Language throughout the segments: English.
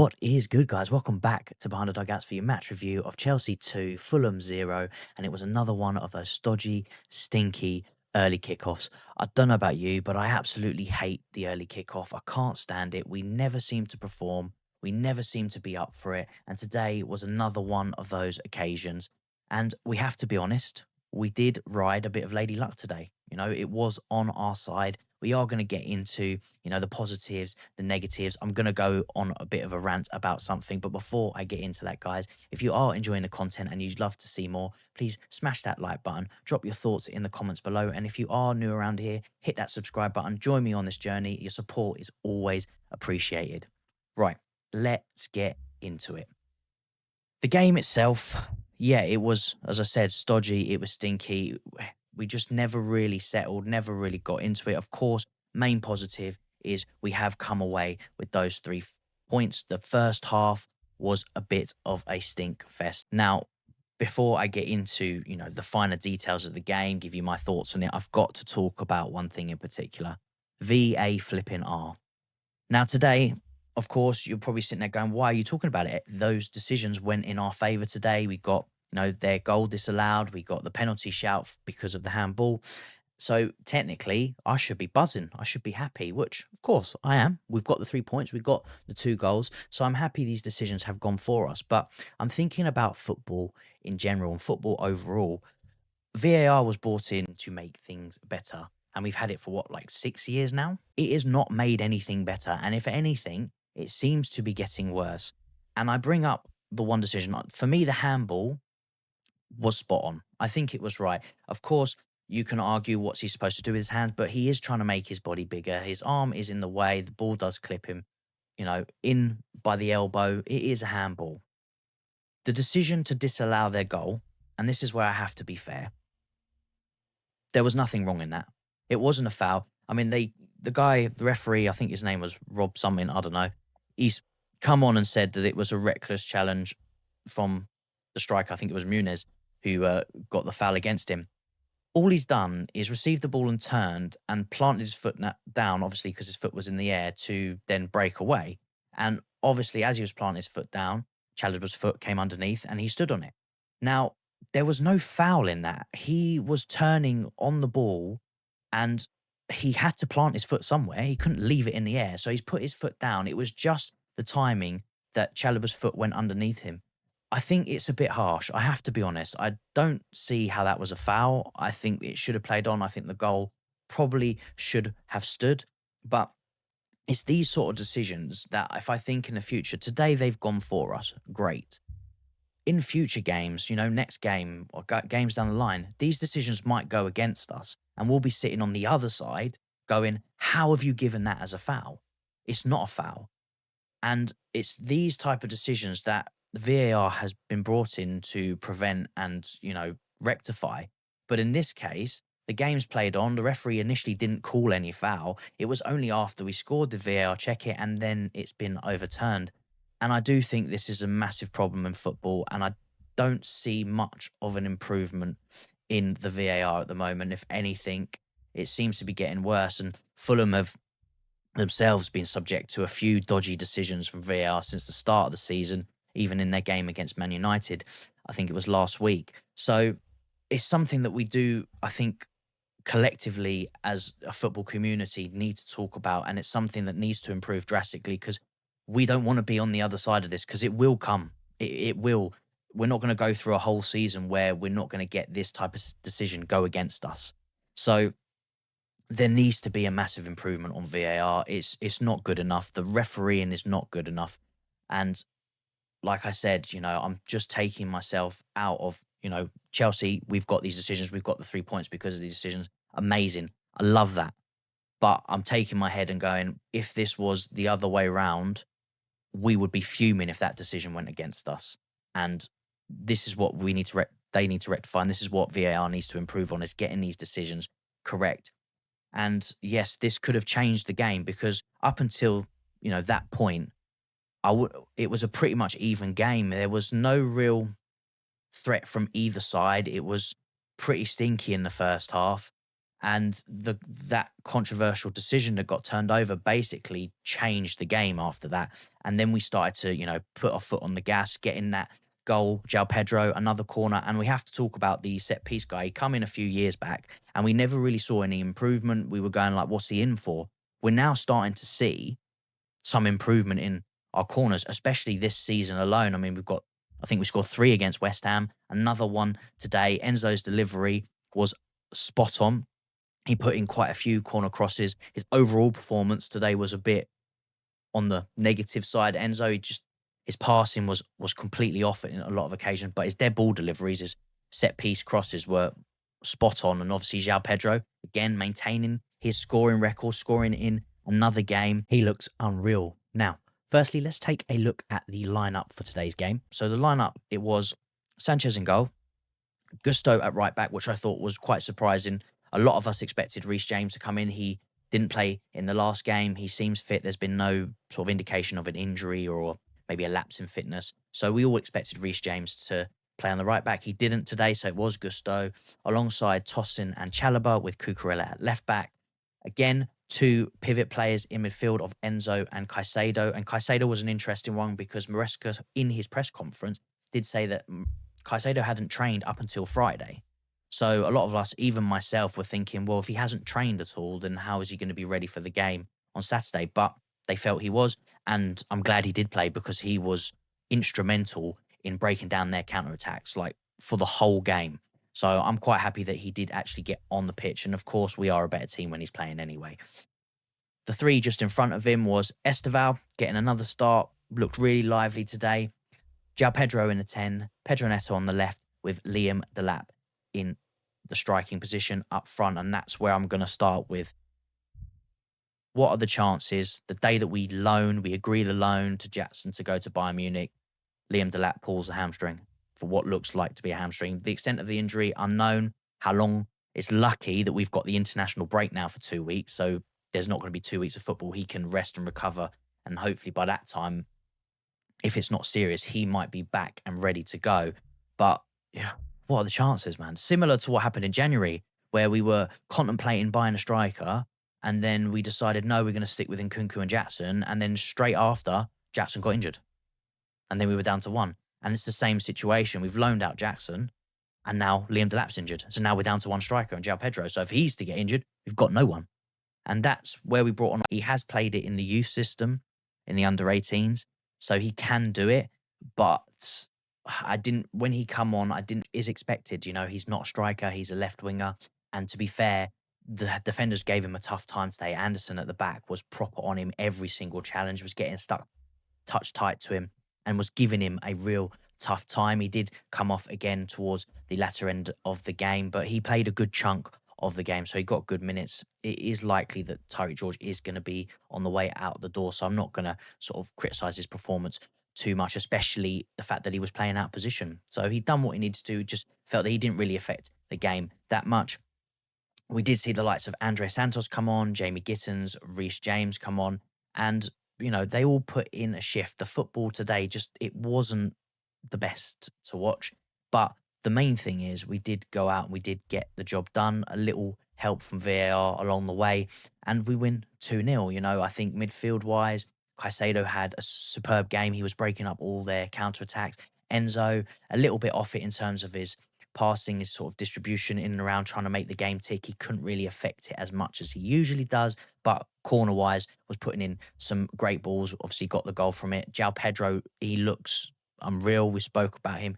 What is good, guys? Welcome back to Behind the Dugouts for your match review of Chelsea 2, Fulham 0. And it was another one of those stodgy, stinky early kickoffs. I don't know about you, but I absolutely hate the early kickoff. I can't stand it. We never seem to perform, we never seem to be up for it. And today was another one of those occasions. And we have to be honest, we did ride a bit of lady luck today. It was on our side. We are going to get into, the positives, the negatives. I'm going to go on a bit of a rant about something. But before I get into that, guys, if you are enjoying the content and you'd love to see more, please smash that like button, drop your thoughts in the comments below. And if you are new around here, hit that subscribe button, join me on this journey. Your support is always appreciated. Right, let's get into it. The game itself, yeah, it was, as I said, stodgy, it was stinky. We just never really settled, never really got into it. Of course, main positive is we have come away with those points. The first half was a bit of a stink fest. Now, before I get into, the finer details of the game, give you my thoughts on it, I've got to talk about one thing in particular. VA flipping R. Now, today, of course, you're probably sitting there going, why are you talking about it? Those decisions went in our favour today. We got, their goal disallowed. We got the penalty shout because of the handball. So technically, I should be buzzing. I should be happy, which, of course, I am. We've got the 3 points. We've got the 2 goals. So I'm happy these decisions have gone for us. But I'm thinking about football in general and football overall. VAR was brought in to make things better. And we've had it for what, like 6 years now? It has not made anything better. And if anything, it seems to be getting worse. And I bring up the one decision. For me, the handball was spot on. I think it was right. Of course, you can argue what's he supposed to do with his hand, but he is trying to make his body bigger. His arm is in the way. The ball does clip him, in by the elbow. It is a handball. The decision to disallow their goal, and this is where I have to be fair, there was nothing wrong in that. It wasn't a foul. I mean, the referee, I think his name was Rob something, I don't know. He's come on and said that it was a reckless challenge from the striker. I think it was Muniz who got the foul against him. All he's done is received the ball and turned and planted his foot down, obviously because his foot was in the air, to then break away. And obviously, as he was planting his foot down, Chalobah's foot came underneath and he stood on it. Now, there was no foul in that. He was turning on the ball and he had to plant his foot somewhere. He couldn't leave it in the air. So he's put his foot down. It was just the timing that Chalobah's foot went underneath him. I think it's a bit harsh. I have to be honest. I don't see how that was a foul. I think it should have played on. I think the goal probably should have stood. But it's these sort of decisions that if I think in the future, today they've gone for us. Great. In future games, next game or games down the line, these decisions might go against us. And we'll be sitting on the other side going, how have you given that as a foul? It's not a foul. And it's these type of decisions that the VAR has been brought in to prevent and, rectify. But in this case, the game's played on. The referee initially didn't call any foul. It was only after we scored the VAR check it and then it's been overturned. And I do think this is a massive problem in football. And I don't see much of an improvement in the VAR at the moment. If anything, it seems to be getting worse. And Fulham have themselves been subject to a few dodgy decisions from VAR since the start of the season, even in their game against Man United. I think it was last week. So it's something that we do, I think, collectively as a football community need to talk about. And it's something that needs to improve drastically because we don't want to be on the other side of this because it will come. It will. We're not going to go through a whole season where we're not going to get this type of decision go against us. So there needs to be a massive improvement on VAR. It's not good enough. The refereeing is not good enough. And like I said, I'm just taking myself out of, Chelsea, we've got these decisions. We've got the 3 points because of these decisions. Amazing. I love that. But I'm taking my head and going, if this was the other way around, we would be fuming if that decision went against us. And this is what we need to they need to rectify. And this is what VAR needs to improve on, is getting these decisions correct. And yes, this could have changed the game because up until, that point, it was a pretty much even game. There was no real threat from either side. It was pretty stinky in the first half. And that controversial decision that got turned over basically changed the game after that. And then we started to, put our foot on the gas, getting that goal, Joao Pedro, another corner. And we have to talk about the set piece guy. He come in a few years back and we never really saw any improvement. We were going like, what's he in for? We're now starting to see some improvement in our corners, especially this season alone. I mean, I think we scored three against West Ham, another one today. Enzo's delivery was spot on. He put in quite a few corner crosses. His overall performance today was a bit on the negative side. Enzo, his passing was completely off in a lot of occasions, but his dead ball deliveries, his set piece crosses were spot on. And obviously, Joao Pedro again maintaining his scoring record, scoring in another game. He looks unreal. Now, firstly, let's take a look at the lineup for today's game. So the lineup, it was Sanchez in goal, Gusto at right back, which I thought was quite surprising. A lot of us expected Reece James to come in. He didn't play in the last game. He seems fit. There's been no sort of indication of an injury or maybe a lapse in fitness. So we all expected Reece James to play on the right back. He didn't today, so it was Gusto alongside Tosin and Chalobah with Cucurella at left back. Again, two pivot players in midfield of Enzo and Caicedo. And Caicedo was an interesting one because Maresca, in his press conference, did say that Caicedo hadn't trained up until Friday. So a lot of us, even myself, were thinking, well, if he hasn't trained at all, then how is he going to be ready for the game on Saturday? But they felt he was, and I'm glad he did play because he was instrumental in breaking down their counterattacks, like for the whole game. So I'm quite happy that he did actually get on the pitch. And of course, we are a better team when he's playing anyway. The three just in front of him was Esteval getting another start, looked really lively today. Joao Pedro in the 10, Pedro Neto on the left with Liam Delap in the striking position up front. And that's where I'm going to start with. What are the chances the day that we agree the loan to Jackson to go to Bayern Munich, Liam Delap pulls a hamstring for what looks like to be a hamstring. The extent of the injury, unknown. How long? It's lucky that we've got the international break now for 2 weeks. So there's not going to be 2 weeks of football. He can rest and recover. And hopefully by that time, if it's not serious, he might be back and ready to go. But yeah, what are the chances, man? Similar to what happened in January, where we were contemplating buying a striker, and then we decided, no, we're going to stick with Nkunku and Jackson. And then straight after, Jackson got injured. And then we were down to one. And it's the same situation. We've loaned out Jackson, and now Liam Delap's injured. So now we're down to one striker and Joao Pedro. So if he's to get injured, we've got no one. And that's where we brought on. He has played it in the youth system, in the under 18s. So he can do it. But when he come on, is expected. He's not a striker. He's a left winger. And to be fair, the defenders gave him a tough time today. Anderson at the back was proper on him. Every single challenge was getting stuck touch tight to him and was giving him a real tough time. He did come off again towards the latter end of the game, but he played a good chunk of the game, so he got good minutes. It is likely that Tyreek George is going to be on the way out the door, so I'm not going to sort of criticise his performance too much, especially the fact that he was playing out of position. So he'd done what he needed to do, just felt that he didn't really affect the game that much. We did see the likes of Andre Santos come on, Jamie Gittins, Reece James come on, and they all put in a shift. The football today it wasn't the best to watch, but the main thing is we did go out and we did get the job done. A little help from VAR along the way, and we win 2-0. I think midfield wise, Caicedo had a superb game. He was breaking up all their counterattacks. Enzo, a little bit off it in terms of his passing, his sort of distribution in and around trying to make the game tick. He couldn't really affect it as much as he usually does, but corner wise was putting in some great balls. Obviously got the goal from it. Joao Pedro, he looks unreal. We spoke about him.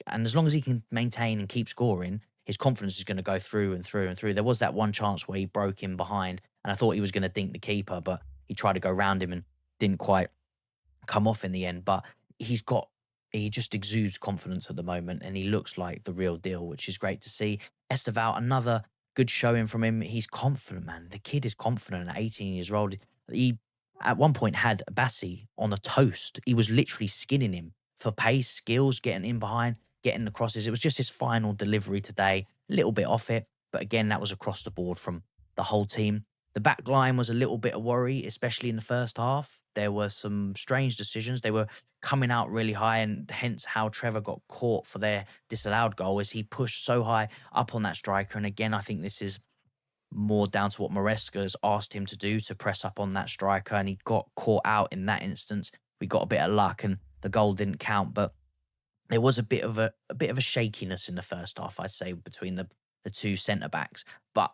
And as long as he can maintain and keep scoring, his confidence is going to go through and through and through. There was that one chance where he broke in behind and I thought he was going to dink the keeper, but he tried to go round him and didn't quite come off in the end. But he just exudes confidence at the moment and he looks like the real deal, which is great to see. Esteval, another good showing from him. He's confident, man. The kid is confident at 18 years old. He, at one point, had Bassi on a toast. He was literally skinning him for pace, skills, getting in behind, getting the crosses. It was just his final delivery today, a little bit off it. But again, that was across the board from the whole team. The back line was a little bit of worry, especially in the first half. There were some strange decisions. They were coming out really high, and hence how Trevor got caught for their disallowed goal as he pushed so high up on that striker. And again, I think this is more down to what Maresca's asked him to do to press up on that striker, and he got caught out in that instance. We got a bit of luck, and the goal didn't count, but there was a bit of a shakiness in the first half, I'd say, between the two centre backs. But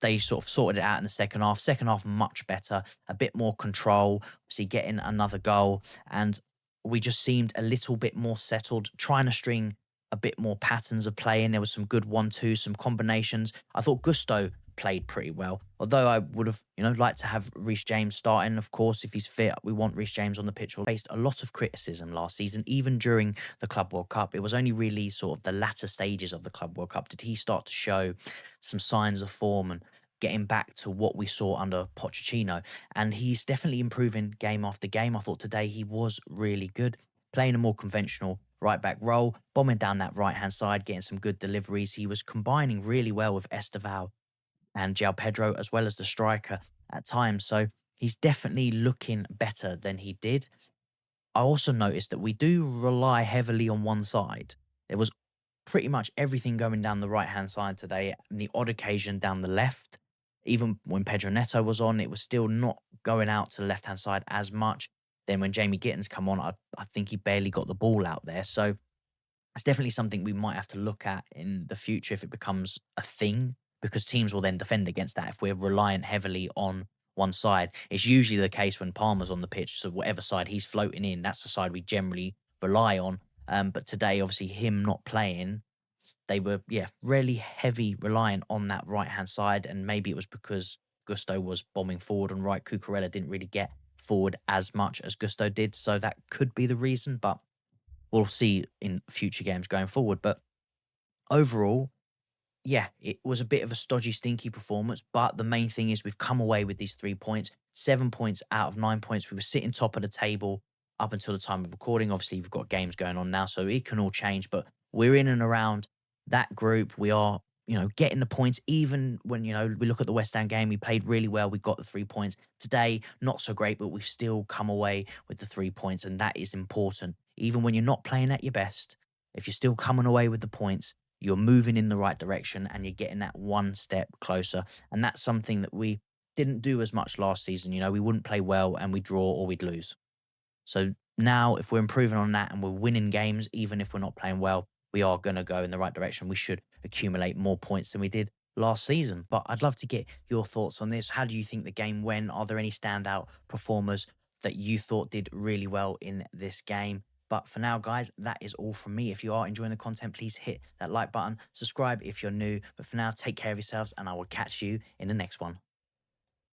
they sort of sorted it out in the second half. Second half, much better, a bit more control, obviously getting another goal. And we just seemed a little bit more settled, trying to string a bit more patterns of playing. There was some good 1-2, some combinations. I thought Gusto played pretty well. Although I would have, liked to have Reece James starting, of course, if he's fit. We want Reece James on the pitch. We faced a lot of criticism last season, even during the Club World Cup. It was only really sort of the latter stages of the Club World Cup did he start to show some signs of form and getting back to what we saw under Pochettino. And he's definitely improving game after game. I thought today he was really good, playing a more conventional right back role, bombing down that right hand side, getting some good deliveries. He was combining really well with Esteval and Joao Pedro, as well as the striker at times. So he's definitely looking better than he did. I also noticed that we do rely heavily on one side. There was pretty much everything going down the right hand side today, and the odd occasion down the left. Even when Pedro Neto was on, it was still not going out to the left hand side as much. Then when Jamie Gittins come on, I think he barely got the ball out there. So it's definitely something we might have to look at in the future if it becomes a thing, because teams will then defend against that if we're reliant heavily on one side. It's usually the case when Palmer's on the pitch, so whatever side he's floating in, that's the side we generally rely on. But today, obviously, him not playing, they were, yeah, really heavy reliant on that right hand side. And maybe it was because Gusto was bombing forward and right. Cucurella didn't really get forward as much as Gusto did. So that could be the reason, but we'll see in future games going forward. But overall, yeah, it was a bit of a stodgy, stinky performance. But the main thing is we've come away with these 3 points, 7 points out of 9 points. We were sitting top of the table up until the time of recording. Obviously, we've got games going on now, so it can all change. But we're in and around that group. We are, getting the points. Even when, we look at the West Ham game, we played really well. We got the 3 points. Today, not so great, but we've still come away with the 3 points. And that is important. Even when you're not playing at your best, if you're still coming away with the points, you're moving in the right direction and you're getting that one step closer. And that's something that we didn't do as much last season. We wouldn't play well and we'd draw or we'd lose. So now, if we're improving on that and we're winning games, even if we're not playing well, we are going to go in the right direction. We should accumulate more points than we did last season. But I'd love to get your thoughts on this. How do you think the game went? Are there any standout performers that you thought did really well in this game? But for now, guys, that is all from me. If you are enjoying the content, please hit that like button, subscribe if you're new. But for now, take care of yourselves, and I will catch you in the next one.